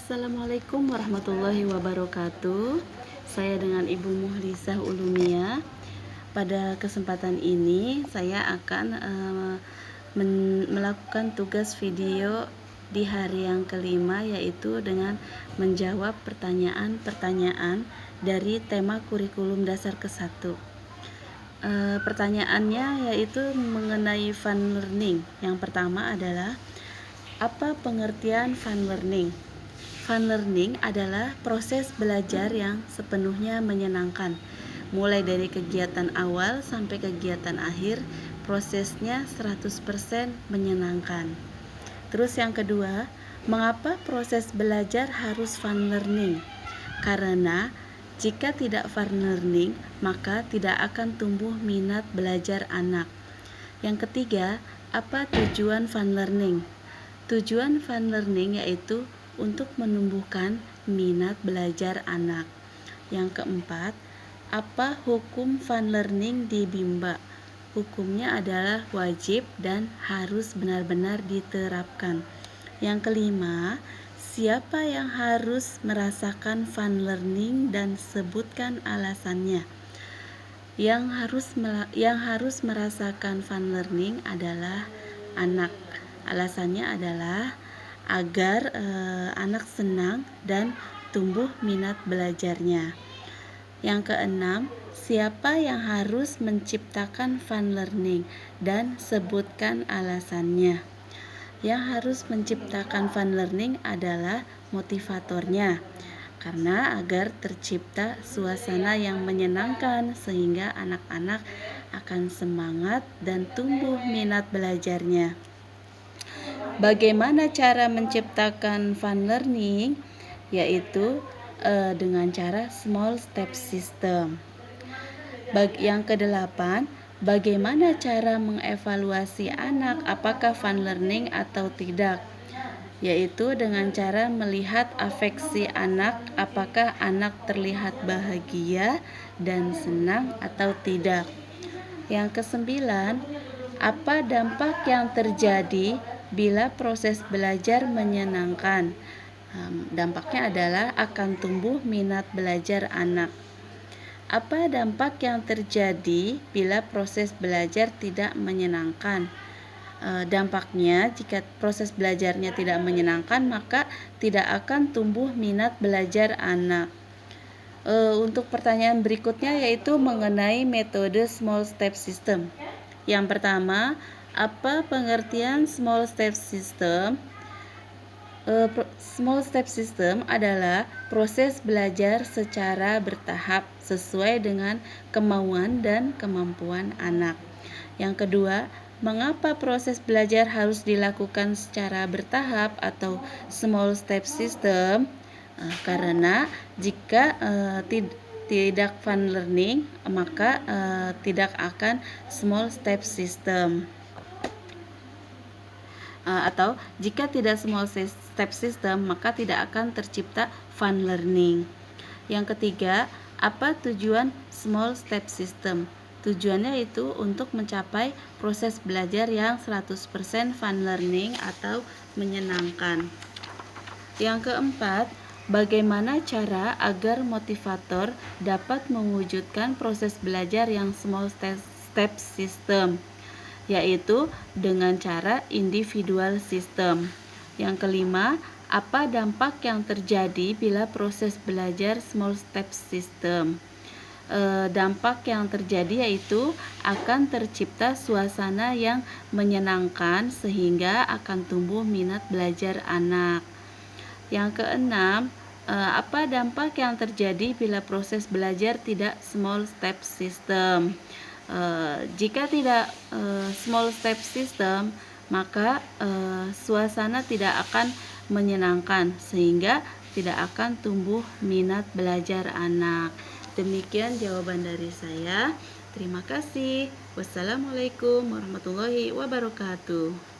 Assalamualaikum warahmatullahi wabarakatuh. Saya dengan Ibu Muhlisah Ulumia. Pada kesempatan ini saya akan melakukan tugas video di hari yang kelima, yaitu dengan menjawab pertanyaan-pertanyaan dari tema kurikulum dasar ke-1. Pertanyaannya yaitu mengenai fun learning. Yang pertama adalah, apa pengertian fun learning? Fun learning adalah proses belajar yang sepenuhnya menyenangkan. Mulai dari kegiatan awal sampai kegiatan akhir, prosesnya 100% menyenangkan. Terus yang kedua, mengapa proses belajar harus fun learning? Karena jika tidak fun learning, maka tidak akan tumbuh minat belajar anak. Yang ketiga, apa tujuan fun learning? Tujuan fun learning yaitu untuk menumbuhkan minat belajar anak. Yang keempat, apa hukum fun learning di Bimba? Hukumnya adalah wajib dan harus benar-benar diterapkan. Yang kelima, siapa yang harus merasakan fun learning dan sebutkan alasannya? Yang harus merasakan fun learning adalah anak. Alasannya adalah agar anak senang dan tumbuh minat belajarnya. Yang keenam, siapa yang harus menciptakan fun learning dan sebutkan alasannya? Yang harus menciptakan fun learning adalah motivatornya, karena agar tercipta suasana yang menyenangkan sehingga anak-anak akan semangat dan tumbuh minat belajarnya. Bagaimana cara menciptakan fun learning? Yaitu dengan cara small step system. Yang kedelapan, bagaimana cara mengevaluasi anak apakah fun learning atau tidak? Yaitu dengan cara melihat afeksi anak, apakah anak terlihat bahagia dan senang atau tidak. Yang kesembilan, apa dampak yang terjadi bila proses belajar menyenangkan? Dampaknya adalah akan tumbuh minat belajar anak. Apa dampak yang terjadi bila proses belajar tidak menyenangkan? Dampaknya, jika proses belajarnya tidak menyenangkan, maka tidak akan tumbuh minat belajar anak. Untuk pertanyaan berikutnya yaitu mengenai metode small step system. Yang pertama, apa pengertian small step system? Small step system adalah proses belajar secara bertahap sesuai dengan kemauan dan kemampuan anak. Yang kedua, mengapa proses belajar harus dilakukan secara bertahap atau small step system? Karena jika tidak fun learning, maka tidak akan small step system. Atau jika tidak small step system, maka tidak akan tercipta fun learning. Yang ketiga, apa tujuan small step system? Tujuannya itu untuk mencapai proses belajar yang 100% fun learning atau menyenangkan. Yang keempat, bagaimana cara agar motivator dapat mewujudkan proses belajar yang small step system? Yaitu dengan cara individual system. Yang kelima, apa dampak yang terjadi bila proses belajar small step system? Dampak yang terjadi yaitu akan tercipta suasana yang menyenangkan sehingga akan tumbuh minat belajar anak. Yang keenam, apa dampak yang terjadi bila proses belajar tidak small step system? Jika tidak small step system, maka suasana tidak akan menyenangkan sehingga tidak akan tumbuh minat belajar anak. Demikian jawaban dari saya. Terima kasih. Wassalamualaikum warahmatullahi wabarakatuh.